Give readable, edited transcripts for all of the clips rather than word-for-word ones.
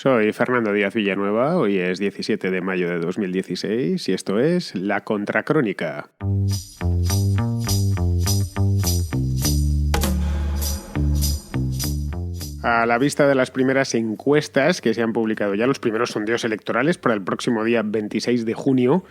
Soy Fernando Díaz Villanueva, hoy es 17 de mayo de 2016 y esto es La Contracrónica. A la vista de las primeras encuestas que se han publicado ya, los primeros sondeos electorales para el próximo día 26 de junio,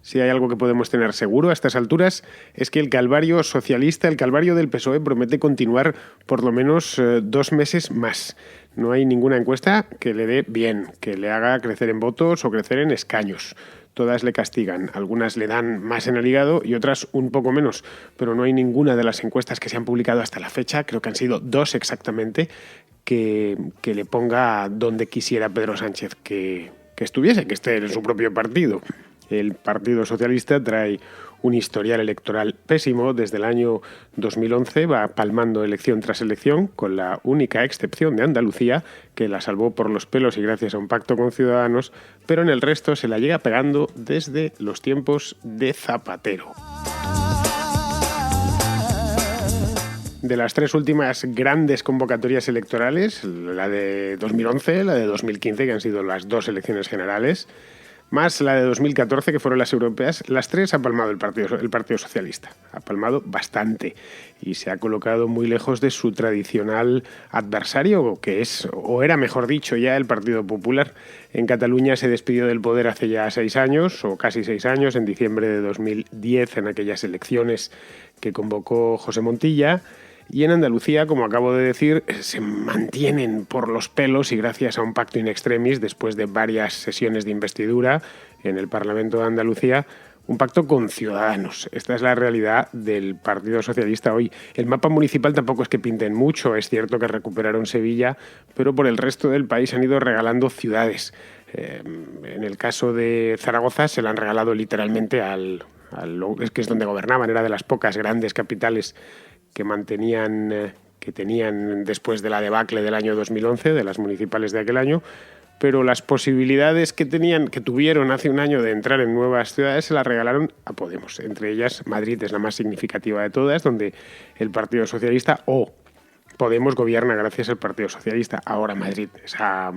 si hay algo que podemos tener seguro a estas alturas es que el calvario socialista, el calvario del PSOE, promete continuar por lo menos 2 meses más. No hay ninguna encuesta que le dé bien, que le haga crecer en votos o crecer en escaños. Todas le castigan, algunas le dan más en el hígado y otras un poco menos, pero no hay ninguna de las encuestas que se han publicado hasta la fecha, creo que han sido 2 exactamente, que le ponga donde quisiera Pedro Sánchez que estuviese, que esté en su propio partido. El Partido Socialista trae un historial electoral pésimo desde el año 2011, va palmando elección tras elección, con la única excepción de Andalucía, que la salvó por los pelos y gracias a un pacto con Ciudadanos, pero en el resto se la llega pegando desde los tiempos de Zapatero. De las 3 últimas grandes convocatorias electorales, la de 2011, la de 2015, que han sido las 2 elecciones generales, más la de 2014, que fueron las europeas, las 3 ha palmado el Partido Socialista. Ha palmado bastante y se ha colocado muy lejos de su tradicional adversario, que es, o era mejor dicho ya, el Partido Popular. En Cataluña se despidió del poder hace ya 6 años, o casi 6 años, en diciembre de 2010, en aquellas elecciones que convocó José Montilla. Y en Andalucía, como acabo de decir, se mantienen por los pelos y gracias a un pacto in extremis, después de varias sesiones de investidura en el Parlamento de Andalucía, un pacto con Ciudadanos. Esta es la realidad del Partido Socialista hoy. El mapa municipal tampoco es que pinten mucho, es cierto que recuperaron Sevilla, pero por el resto del país han ido regalando ciudades. En el caso de Zaragoza se la han regalado literalmente es que es donde gobernaban, era de las pocas grandes capitales que tenían después de la debacle del año 2011, de las municipales de aquel año, pero las posibilidades que tuvieron hace un año de entrar en nuevas ciudades se las regalaron a Podemos. Entre ellas, Madrid es la más significativa de todas, donde el Partido Socialista o Podemos gobierna gracias al Partido Socialista. Ahora Madrid, esa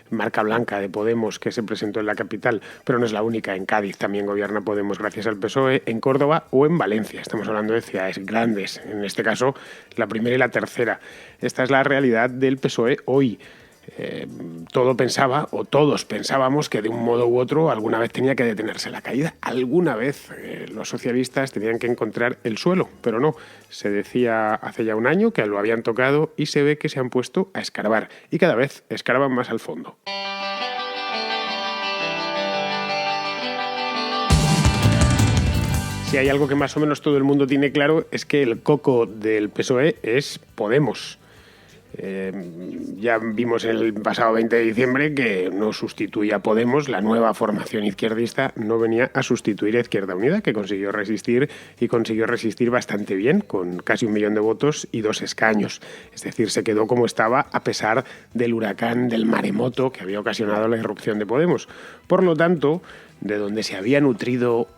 marca blanca de Podemos que se presentó en la capital, pero no es la única. En Cádiz también gobierna Podemos gracias al PSOE, en Córdoba o en Valencia. Estamos hablando de ciudades grandes, en este caso la primera y la tercera. Esta es la realidad del PSOE hoy. Todos pensábamos que de un modo u otro alguna vez tenía que detenerse la caída. Alguna vez los socialistas tenían que encontrar el suelo, pero no. Se decía hace ya un año que lo habían tocado y se ve que se han puesto a escarbar. Y cada vez escarban más al fondo. Si hay algo que más o menos todo el mundo tiene claro es que el coco del PSOE es Podemos. Ya vimos el pasado 20 de diciembre que no sustituía a Podemos, la nueva formación izquierdista no venía a sustituir a Izquierda Unida, que consiguió resistir bastante bien, con casi 1 millón de votos y 2 escaños. Es decir, se quedó como estaba a pesar del huracán, del maremoto que había ocasionado la irrupción de Podemos. Por lo tanto, de donde se había nutrido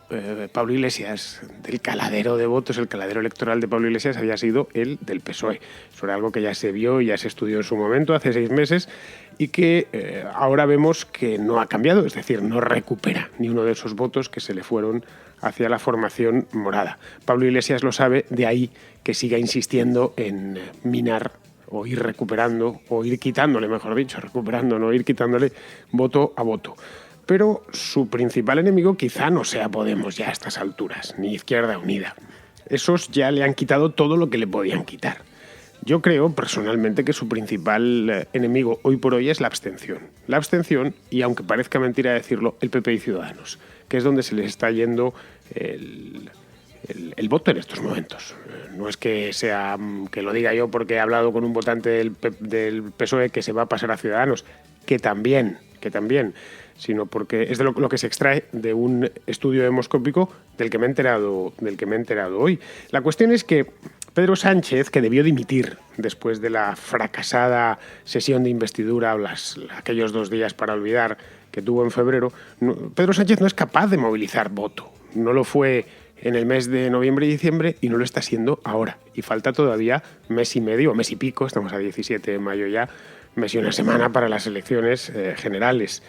Pablo Iglesias, del caladero de votos, el caladero electoral de Pablo Iglesias había sido el del PSOE. Eso era algo que ya se vio y ya se estudió en su momento, hace 6 meses, y que ahora vemos que no ha cambiado, es decir, no recupera ni uno de esos votos que se le fueron hacia la formación morada. Pablo Iglesias lo sabe, de ahí que siga insistiendo en minar o ir recuperando, o ir quitándole, mejor dicho, recuperando, no ir quitándole voto a voto. Pero su principal enemigo quizá no sea Podemos ya a estas alturas, ni Izquierda Unida. Esos ya le han quitado todo lo que le podían quitar. Yo creo personalmente que su principal enemigo hoy por hoy es la abstención. La abstención y, aunque parezca mentira decirlo, el PP y Ciudadanos, que es donde se les está yendo el voto en estos momentos. No es que lo diga yo porque he hablado con un votante del PSOE que se va a pasar a Ciudadanos, que también, sino porque es de lo que se extrae de un estudio demoscópico del que me he enterado hoy. La cuestión es que Pedro Sánchez, que debió dimitir después de la fracasada sesión de investidura o aquellos 2 días para olvidar que tuvo en febrero, Pedro Sánchez no es capaz de movilizar voto. No lo fue en el mes de noviembre y diciembre y no lo está haciendo ahora. Y falta todavía mes y medio, o mes y pico, estamos a 17 de mayo ya, mes y una semana para las elecciones generales.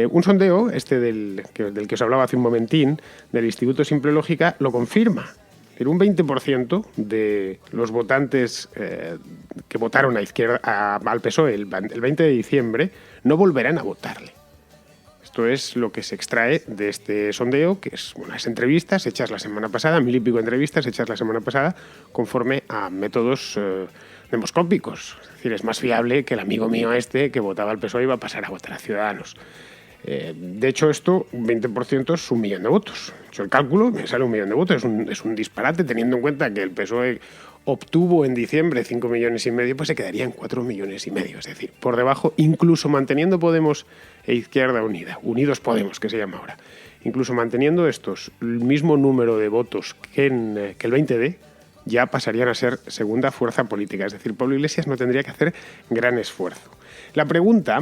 Un sondeo, del que os hablaba hace un momentín, del Instituto Simple Lógica, lo confirma. Un 20% de los votantes que votaron al PSOE el 20 de diciembre no volverán a votarle. Esto es lo que se extrae de este sondeo, que es unas entrevistas hechas la semana pasada, 1000 y pico entrevistas hechas la semana pasada, conforme a métodos demoscópicos. Es decir, es más fiable que el amigo mío que votaba al PSOE iba a pasar a votar a Ciudadanos. De hecho, esto, un 20% es 1 millón de votos. He hecho el cálculo, me sale 1 millón de votos. Es un disparate, teniendo en cuenta que el PSOE obtuvo en diciembre 5,5 millones, pues se quedaría en 4,5 millones. Es decir, por debajo, incluso manteniendo Podemos e Izquierda Unida, Unidos Podemos, que se llama ahora, incluso manteniendo estos el mismo número de votos que el 20D, ya pasarían a ser segunda fuerza política. Es decir, Pablo Iglesias no tendría que hacer gran esfuerzo. La pregunta,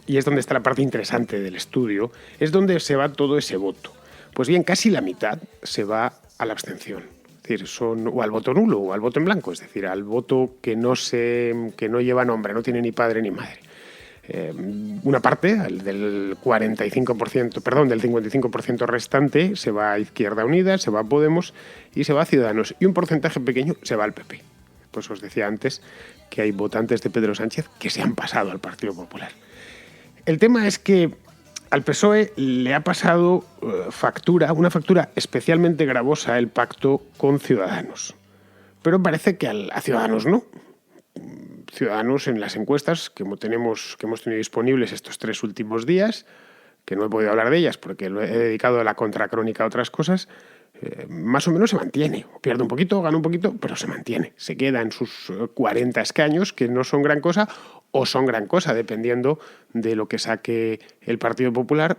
y es donde está la parte interesante del estudio, es dónde se va todo ese voto. Pues bien, casi la mitad se va a la abstención. Es decir, o al voto nulo o al voto en blanco, es decir, al voto que no lleva nombre, no tiene ni padre ni madre. Una parte, del 55% restante, se va a Izquierda Unida, se va a Podemos y se va a Ciudadanos. Y un porcentaje pequeño se va al PP. Pues os decía antes que hay votantes de Pedro Sánchez que se han pasado al Partido Popular. El tema es que al PSOE le ha pasado una factura especialmente gravosa el pacto con Ciudadanos. Pero parece que a Ciudadanos no. Ciudadanos, en las encuestas que hemos tenido disponibles estos 3 últimos días, que no he podido hablar de ellas porque lo he dedicado a la contracrónica a otras cosas, más o menos se mantiene. Pierde un poquito, gana un poquito, pero se mantiene. Se queda en sus 40 escaños, que no son gran cosa, o son gran cosa, dependiendo de lo que saque el Partido Popular,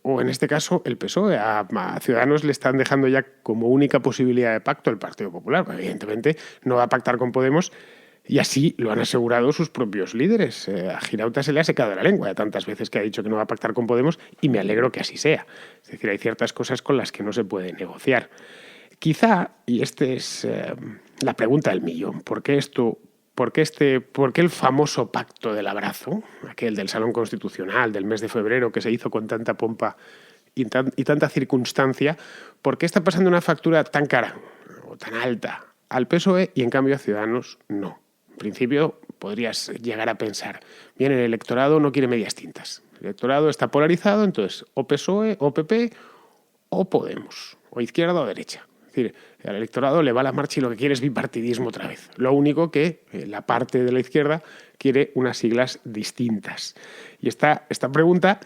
o en este caso el PSOE. A Ciudadanos le están dejando ya como única posibilidad de pacto el Partido Popular. Evidentemente no va a pactar con Podemos, y así lo han asegurado sus propios líderes. A Girauta se le ha secado la lengua de tantas veces que ha dicho que no va a pactar con Podemos, y me alegro que así sea. Es decir, hay ciertas cosas con las que no se puede negociar. Quizá, y esta es la pregunta del millón, ¿por qué el famoso pacto del abrazo, aquel del Salón Constitucional del mes de febrero que se hizo con tanta pompa y tanta circunstancia, por qué está pasando una factura tan cara o tan alta al PSOE y en cambio a Ciudadanos no? En principio podrías llegar a pensar, bien, el electorado no quiere medias tintas. El electorado está polarizado, entonces o PSOE o PP o Podemos, o izquierda o derecha. Es decir, al electorado le va la marcha y lo que quiere es bipartidismo otra vez. Lo único que la parte de la izquierda quiere unas siglas distintas. Y esta pregunta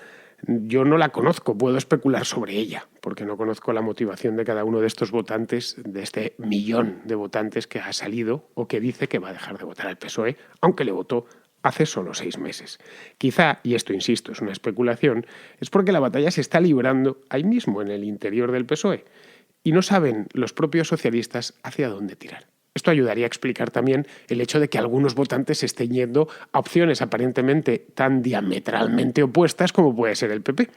yo no la conozco, puedo especular sobre ella, porque no conozco la motivación de cada uno de estos votantes, de este millón de votantes que ha salido o que dice que va a dejar de votar al PSOE, aunque le votó hace solo 6 meses. Quizá, y esto insisto, es una especulación, es porque la batalla se está librando ahí mismo en el interior del PSOE y no saben los propios socialistas hacia dónde tirar. Esto ayudaría a explicar también el hecho de que algunos votantes se estén yendo a opciones aparentemente tan diametralmente opuestas como puede ser el PP.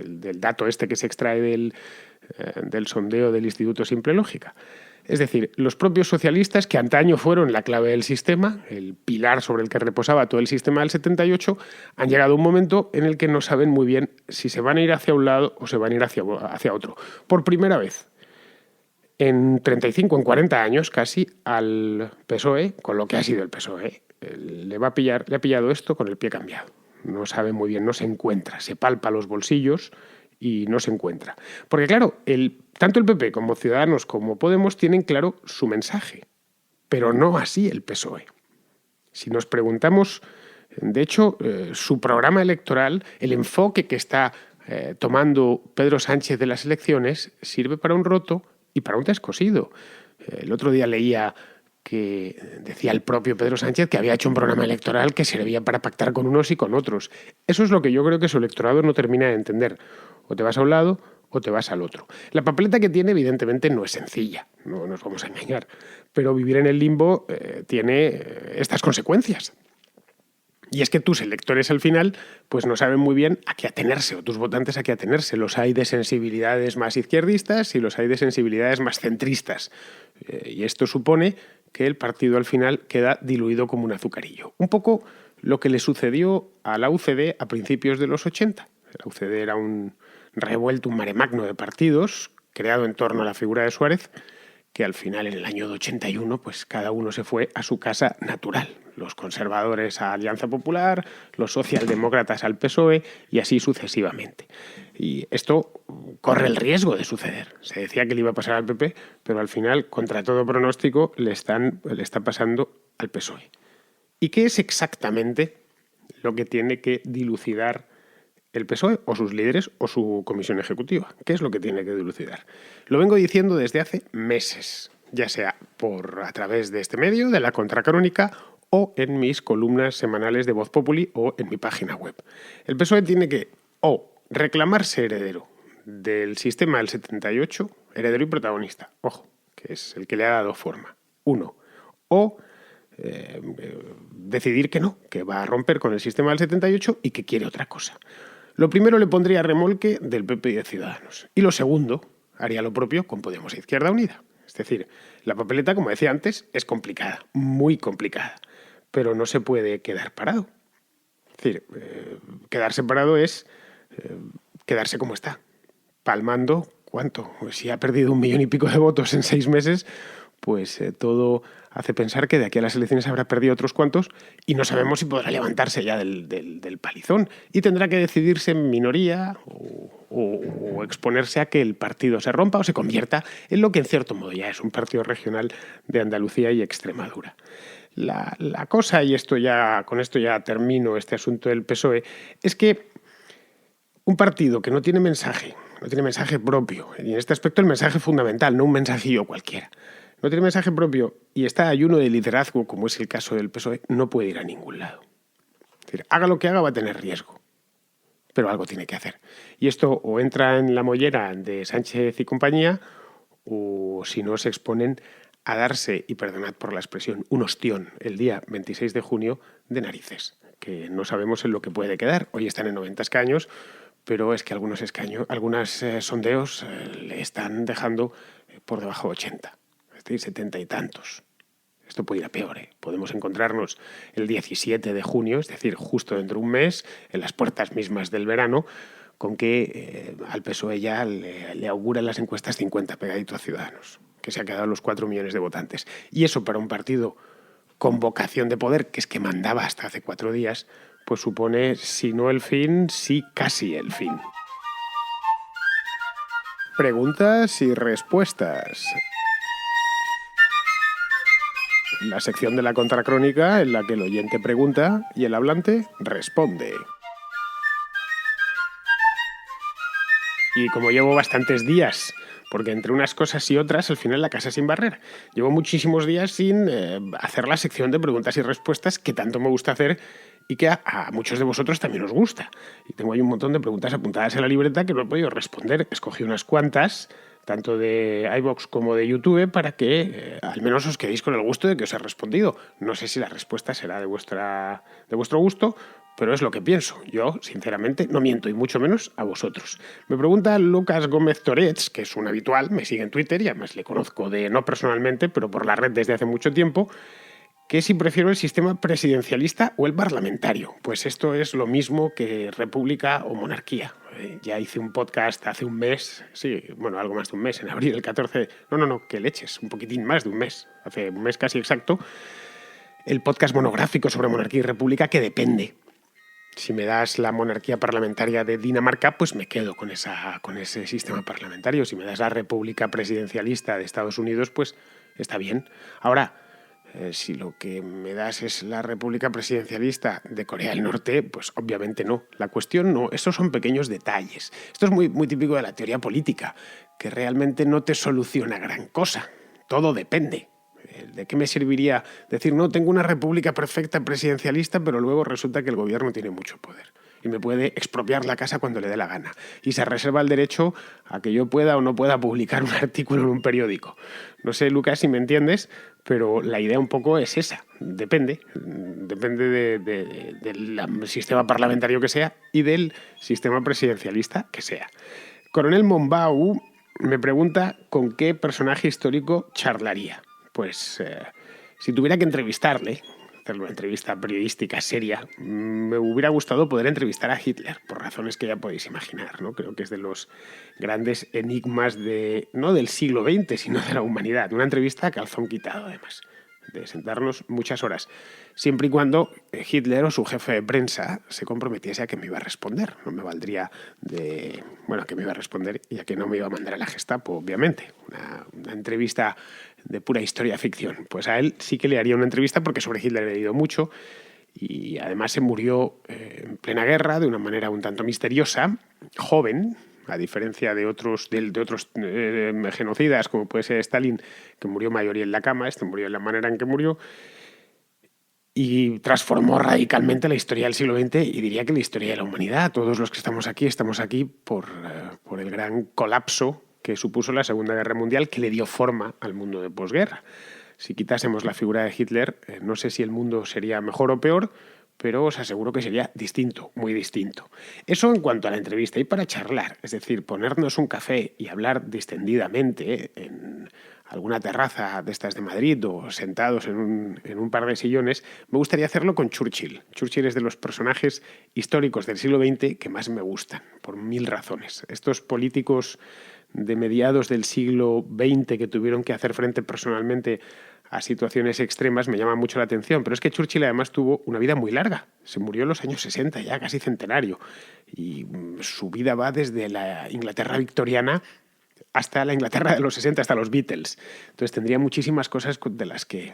Del dato que se extrae del sondeo del Instituto Simple Lógica. Es decir, los propios socialistas, que antaño fueron la clave del sistema, el pilar sobre el que reposaba todo el sistema del 78, han llegado a un momento en el que no saben muy bien si se van a ir hacia un lado o se van a ir hacia otro. Por primera vez en 35, en 40 años casi, al PSOE, con lo que ha sido el PSOE, le ha pillado esto con el pie cambiado. No sabe muy bien, no se encuentra, se palpa los bolsillos y no se encuentra. Porque claro, tanto el PP como Ciudadanos como Podemos tienen claro su mensaje, pero no así el PSOE. Si nos preguntamos, de hecho, su programa electoral, el enfoque que está tomando Pedro Sánchez de las elecciones, sirve para un roto y para un descosido. El otro día leía que decía el propio Pedro Sánchez que había hecho un programa electoral que servía para pactar con unos y con otros. Eso es lo que yo creo que su electorado no termina de entender. O te vas a un lado o te vas al otro. La papeleta que tiene, evidentemente, no es sencilla, no nos vamos a engañar, pero vivir en el limbo tiene estas consecuencias. Y es que tus electores al final pues no saben muy bien a qué atenerse, o tus votantes a qué atenerse. Los hay de sensibilidades más izquierdistas y los hay de sensibilidades más centristas. Y esto supone que el partido al final queda diluido como un azucarillo. Un poco lo que le sucedió a la UCD a principios de los 80. La UCD era un revuelto, un mare magno de partidos creado en torno a la figura de Suárez, que al final, en el año 81, pues cada uno se fue a su casa natural. Los conservadores a Alianza Popular, los socialdemócratas al PSOE y así sucesivamente. Y esto corre el riesgo de suceder. Se decía que le iba a pasar al PP, pero al final, contra todo pronóstico, le está pasando al PSOE. ¿Y qué es exactamente lo que tiene que dilucidar el PSOE o sus líderes o su comisión ejecutiva? ¿Qué es lo que tiene que dilucidar? Lo vengo diciendo desde hace meses, ya sea a través de este medio, de la Contracrónica, o en mis columnas semanales de Voz Populi o en mi página web. El PSOE tiene que reclamarse heredero del sistema del 78, heredero y protagonista, ojo, que es el que le ha dado forma, o decidir que no, que va a romper con el sistema del 78 y que quiere otra cosa. Lo primero le pondría remolque del PP y de Ciudadanos. Y lo segundo, haría lo propio con Podemos e Izquierda Unida. Es decir, la papeleta, como decía antes, es complicada, muy complicada, pero no se puede quedar parado. Es decir, quedarse parado es quedarse como está, palmando, ¿cuánto? Pues si ha perdido 1 millón y pico de votos en 6 meses, pues todo hace pensar que de aquí a las elecciones habrá perdido otros cuantos y no sabemos si podrá levantarse ya del palizón y tendrá que decidirse en minoría o exponerse a que el partido se rompa o se convierta en lo que en cierto modo ya es un partido regional de Andalucía y Extremadura. La cosa, y con esto ya termino este asunto del PSOE, es que un partido que no tiene mensaje propio, y en este aspecto el mensaje fundamental, no un mensajillo cualquiera, no tiene mensaje propio y está ayuno de liderazgo, como es el caso del PSOE, no puede ir a ningún lado. Es decir, haga lo que haga va a tener riesgo, pero algo tiene que hacer. Y esto o entra en la mollera de Sánchez y compañía, o si no se exponen a darse, y perdonad por la expresión, un ostión el día 26 de junio de narices, que no sabemos en lo que puede quedar. Hoy están en 90 escaños, pero es que algunos sondeos le están dejando por debajo de 80. Es decir, 70 y tantos. Esto puede ir a peor, ¿eh? Podemos encontrarnos el 17 de junio, es decir, justo dentro de un mes, en las puertas mismas del verano, con que al PSOE ya le auguran las encuestas 50 pegadito a Ciudadanos, que se ha quedado los 4 millones de votantes. Y eso para un partido con vocación de poder, que es que mandaba hasta hace 4 días, pues supone, si no el fin, sí casi el fin. Preguntas y respuestas. La sección de la Contracrónica en la que el oyente pregunta y el hablante responde. Y como llevo bastantes días, porque entre unas cosas y otras al final la casa sin barrer, llevo muchísimos días sin hacer la sección de preguntas y respuestas que tanto me gusta hacer y que a muchos de vosotros también os gusta. Y tengo ahí un montón de preguntas apuntadas en la libreta que no he podido responder. Escogí unas cuantas, tanto de iVoox como de YouTube, para que al menos os quedéis con el gusto de que os he respondido. No sé si la respuesta será de vuestro gusto, pero es lo que pienso. Yo, sinceramente, no miento, y mucho menos a vosotros. Me pregunta Lucas Gómez Torets, que es un habitual, me sigue en Twitter y además le conozco no personalmente, pero por la red desde hace mucho tiempo, que si prefiero el sistema presidencialista o el parlamentario. Pues esto es lo mismo que república o monarquía. Ya hice un podcast hace un mes, algo más de un mes, en abril, el 14... No, que leches, un poquitín más de un mes, hace un mes casi exacto, el podcast monográfico sobre monarquía y república, que depende. Si me das la monarquía parlamentaria de Dinamarca, pues me quedo con ese sistema parlamentario. Si me das la república presidencialista de Estados Unidos, pues está bien. Ahora, si lo que me das es la república presidencialista de Corea del Norte, pues obviamente no. La cuestión no, estos son pequeños detalles. Esto es muy, muy típico de la teoría política, que realmente no te soluciona gran cosa. Todo depende. ¿De qué me serviría decir, no, tengo una república perfecta presidencialista, pero luego resulta que el gobierno tiene mucho poder y me puede expropiar la casa cuando le dé la gana? Y se reserva el derecho a que yo pueda o no pueda publicar un artículo en un periódico. No sé, Lucas, si me entiendes, pero la idea un poco es esa. Depende del sistema parlamentario que sea y del sistema presidencialista que sea. Coronel Mombau me pregunta con qué personaje histórico charlaría. Pues si tuviera que entrevistarle, hacerle una entrevista periodística seria. Me hubiera gustado poder entrevistar a Hitler, por razones que ya podéis imaginar, ¿no? Creo que es de los grandes enigmas no del siglo XX, sino de la humanidad. Una entrevista a calzón quitado, además, de sentarnos muchas horas, siempre y cuando Hitler o su jefe de prensa se comprometiese a que me iba a responder. No me valdría que me iba a responder y a que no me iba a mandar a la Gestapo, obviamente. Una entrevista de pura historia ficción. Pues a él sí que le haría una entrevista porque sobre Hitler he leído mucho y además se murió en plena guerra de una manera un tanto misteriosa, joven, a diferencia de otros genocidas, como puede ser Stalin, que murió mayoría en la cama. Este murió en la manera en que murió y transformó radicalmente la historia del siglo XX y diría que la historia de la humanidad. Todos los que estamos aquí por el gran colapso que supuso la Segunda Guerra Mundial, que le dio forma al mundo de posguerra. Si quitásemos la figura de Hitler, no sé si el mundo sería mejor o peor, pero os aseguro que sería distinto, muy distinto. Eso en cuanto a la entrevista. Y para charlar, es decir, ponernos un café y hablar distendidamente en alguna terraza de estas de Madrid o sentados en un par de sillones, me gustaría hacerlo con Churchill. Churchill es de los personajes históricos del siglo XX que más me gustan, por 1000 razones. Estos políticos de mediados del siglo XX que tuvieron que hacer frente personalmente a situaciones extremas me llama mucho la atención. Pero es que Churchill además tuvo una vida muy larga. Se murió en los años 60, ya casi centenario. Y su vida va desde la Inglaterra victoriana hasta la Inglaterra de los 60, hasta los Beatles. Entonces tendría muchísimas cosas de las que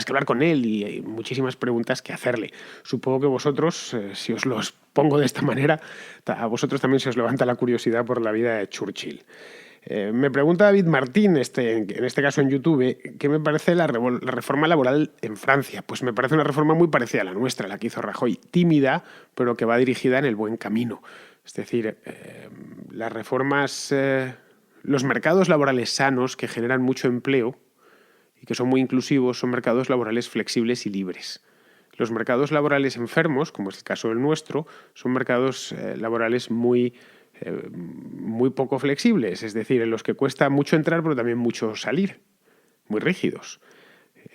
hablar con él y muchísimas preguntas que hacerle. Supongo que vosotros, si os los pongo de esta manera, a vosotros también se os levanta la curiosidad por la vida de Churchill. Me pregunta David Martín, en este caso en YouTube, ¿qué me parece la reforma laboral en Francia? Pues me parece una reforma muy parecida a la nuestra, la que hizo Rajoy, tímida, pero que va dirigida en el buen camino. Es decir, las reformas, los mercados laborales sanos que generan mucho empleo y que son muy inclusivos son mercados laborales flexibles y libres. Los mercados laborales enfermos, como es el caso del nuestro, son mercados laborales muy poco flexibles, es decir, en los que cuesta mucho entrar pero también mucho salir, muy rígidos.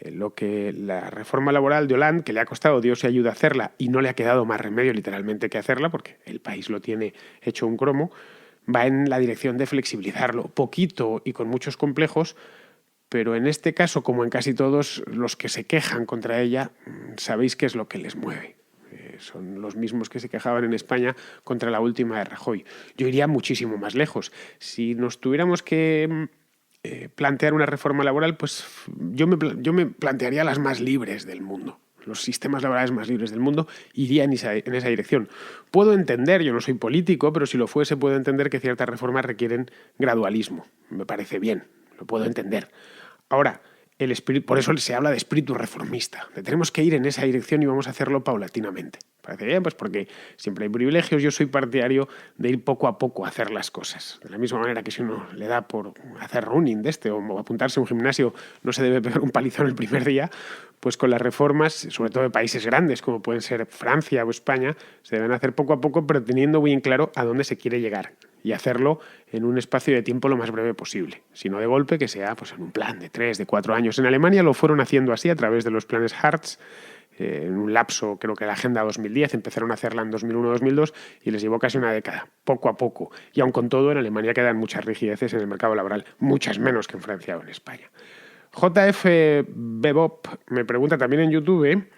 Lo que la reforma laboral de Hollande, que le ha costado Dios y ayuda a hacerla y no le ha quedado más remedio literalmente que hacerla porque el país lo tiene hecho un cromo, va en la dirección de flexibilizarlo poquito y con muchos complejos, pero en este caso, como en casi todos los que se quejan contra ella, sabéis qué es lo que les mueve. Son los mismos que se quejaban en España contra la última de Rajoy. Yo iría muchísimo más lejos. Si nos tuviéramos que plantear una reforma laboral, pues yo me plantearía las más libres del mundo. Los sistemas laborales más libres del mundo iría en esa dirección. Puedo entender, yo no soy político, pero si lo fuese, puedo entender que ciertas reformas requieren gradualismo. Me parece bien, lo puedo entender. Ahora, por eso se habla de espíritu reformista. Tenemos que ir en esa dirección y vamos a hacerlo paulatinamente. Parece bien, pues porque siempre hay privilegios. Yo soy partidario de ir poco a poco a hacer las cosas. De la misma manera que si uno le da por hacer running o apuntarse a un gimnasio, no se debe pegar un palizón el primer día, pues con las reformas, sobre todo de países grandes como pueden ser Francia o España, se deben hacer poco a poco, pero teniendo bien claro a dónde se quiere llegar y hacerlo en un espacio de tiempo lo más breve posible. Si no de golpe, que sea pues en un plan de 3, de 4 años. En Alemania lo fueron haciendo así a través de los planes Hartz, en un lapso, creo que la Agenda 2010, empezaron a hacerla en 2001-2002 y les llevó casi una década, poco a poco. Y aun con todo, en Alemania quedan muchas rigideces en el mercado laboral, muchas menos que en Francia o en España. JF Bebop me pregunta también en YouTube,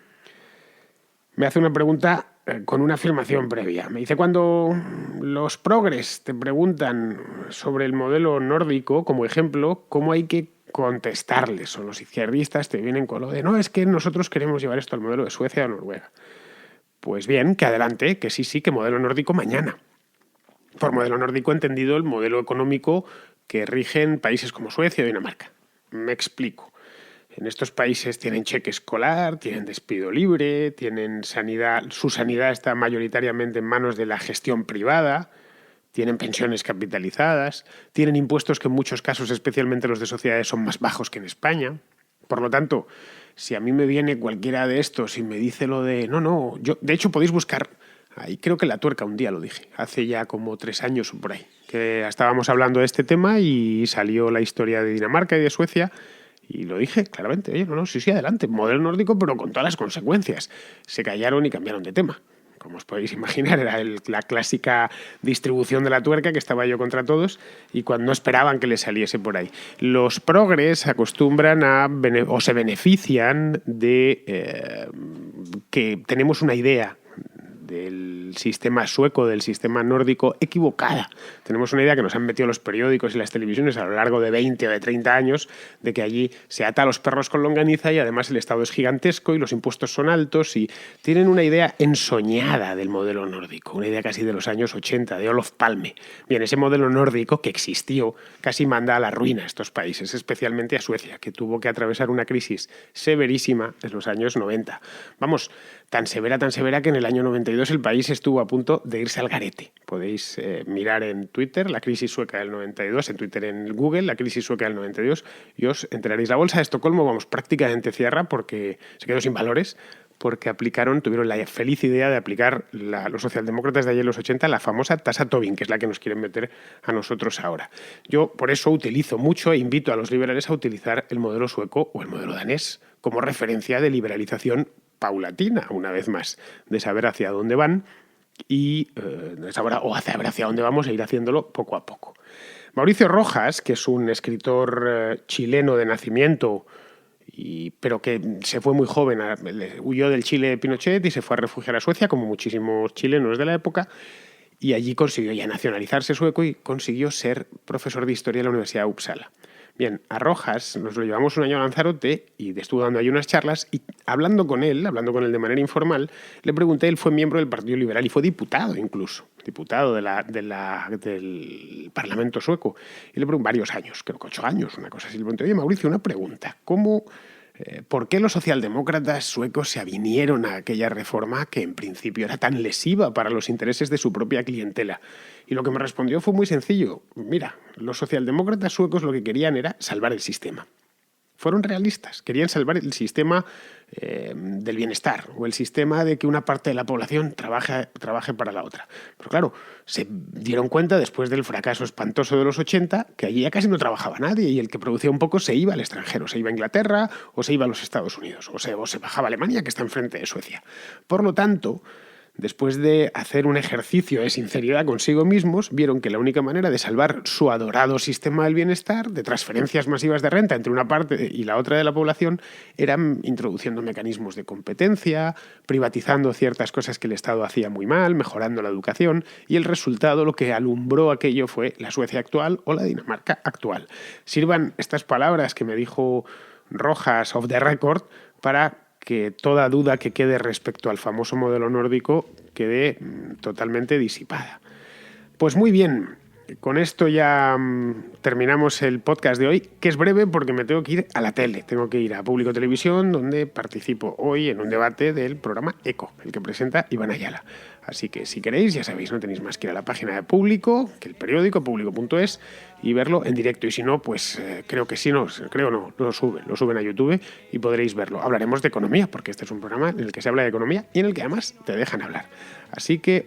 me hace una pregunta con una afirmación previa. Me dice, cuando los progres te preguntan sobre el modelo nórdico, como ejemplo, ¿cómo hay que contestarles? O los izquierdistas te vienen con lo de, no, es que nosotros queremos llevar esto al modelo de Suecia o Noruega. Pues bien, que adelante, que sí, que modelo nórdico mañana. Por modelo nórdico entendido el modelo económico que rigen países como Suecia o Dinamarca. Me explico. En estos países tienen cheque escolar, tienen despido libre, tienen sanidad, su sanidad está mayoritariamente en manos de la gestión privada, tienen pensiones capitalizadas, tienen impuestos que en muchos casos, especialmente los de sociedades, son más bajos que en España. Por lo tanto, si a mí me viene cualquiera de estos y me dice lo de de hecho podéis buscar, ahí creo que La Tuerca un día lo dije, hace ya como 3 años o por ahí, que estábamos hablando de este tema y salió la historia de Dinamarca y de Suecia. Y lo dije claramente, oye, no, sí, adelante, modelo nórdico, pero con todas las consecuencias. Se callaron y cambiaron de tema. Como os podéis imaginar, era la clásica distribución de la tuerca, que estaba yo contra todos, y cuando no esperaban que le saliese por ahí. Los progres acostumbran o se benefician de que tenemos una idea del sistema sueco, del sistema nórdico, equivocada. Tenemos una idea que nos han metido los periódicos y las televisiones a lo largo de 20 o de 30 años, de que allí se ata a los perros con longaniza y además el Estado es gigantesco y los impuestos son altos, y tienen una idea ensoñada del modelo nórdico, una idea casi de los años 80, de Olof Palme. Bien, ese modelo nórdico que existió casi manda a la ruina a estos países, especialmente a Suecia, que tuvo que atravesar una crisis severísima en los años 90. Vamos, tan severa que en el año 92 el país estuvo a punto de irse al garete. Podéis mirar en Twitter la crisis sueca del 92, en Twitter, en Google, la crisis sueca del 92, y os enteraréis. La bolsa de Estocolmo, vamos, prácticamente cierra porque se quedó sin valores, porque tuvieron la feliz idea de aplicar los socialdemócratas de ayer en los 80 la famosa tasa Tobin, que es la que nos quieren meter a nosotros ahora. Yo por eso utilizo mucho e invito a los liberales a utilizar el modelo sueco o el modelo danés como referencia de liberalización paulatina, una vez más, de saber hacia dónde van y saber hacia dónde vamos e ir haciéndolo poco a poco. Mauricio Rojas, que es un escritor chileno de nacimiento, pero que se fue muy joven, huyó del Chile de Pinochet y se fue a refugiar a Suecia, como muchísimos chilenos de la época, y allí consiguió ya nacionalizarse sueco y consiguió ser profesor de historia en la Universidad de Uppsala. Bien, a Rojas nos lo llevamos un año a Lanzarote y estuvo dando ahí unas charlas, y hablando con él de manera informal, le pregunté, él fue miembro del Partido Liberal y fue diputado incluso, diputado del Parlamento sueco, y le pregunté varios años, creo que 8 años, una cosa así. Le pregunté, oye Mauricio, una pregunta, ¿por qué los socialdemócratas suecos se avinieron a aquella reforma que en principio era tan lesiva para los intereses de su propia clientela? Y lo que me respondió fue muy sencillo. Mira, los socialdemócratas suecos lo que querían era salvar el sistema. Fueron realistas, querían salvar el sistema del bienestar, o el sistema de que una parte de la población trabaje para la otra. Pero claro, se dieron cuenta después del fracaso espantoso de los 80 que allí ya casi no trabajaba nadie, y el que producía un poco se iba al extranjero, se iba a Inglaterra o se iba a los Estados Unidos, o se bajaba a Alemania, que está enfrente de Suecia. Por lo tanto, después de hacer un ejercicio de sinceridad consigo mismos, vieron que la única manera de salvar su adorado sistema del bienestar, de transferencias masivas de renta entre una parte y la otra de la población, era introduciendo mecanismos de competencia, privatizando ciertas cosas que el Estado hacía muy mal, mejorando la educación, y el resultado, lo que alumbró aquello, fue la Suecia actual o la Dinamarca actual. Sirvan estas palabras que me dijo Rojas off the record para que toda duda que quede respecto al famoso modelo nórdico quede totalmente disipada. Pues muy bien, con esto ya terminamos el podcast de hoy, que es breve porque me tengo que ir a la tele, tengo que ir a Público Televisión, donde participo hoy en un debate del programa ECO, el que presenta Iván Ayala. Así que si queréis, ya sabéis, no tenéis más que ir a la página de Público, que el periódico, público.es, y verlo en directo. Y si no, pues lo suben a YouTube y podréis verlo. Hablaremos de economía, porque este es un programa en el que se habla de economía y en el que además te dejan hablar. Así que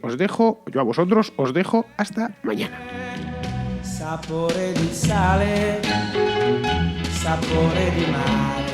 yo a vosotros os dejo hasta mañana. Sapore di sale, sapore di mare.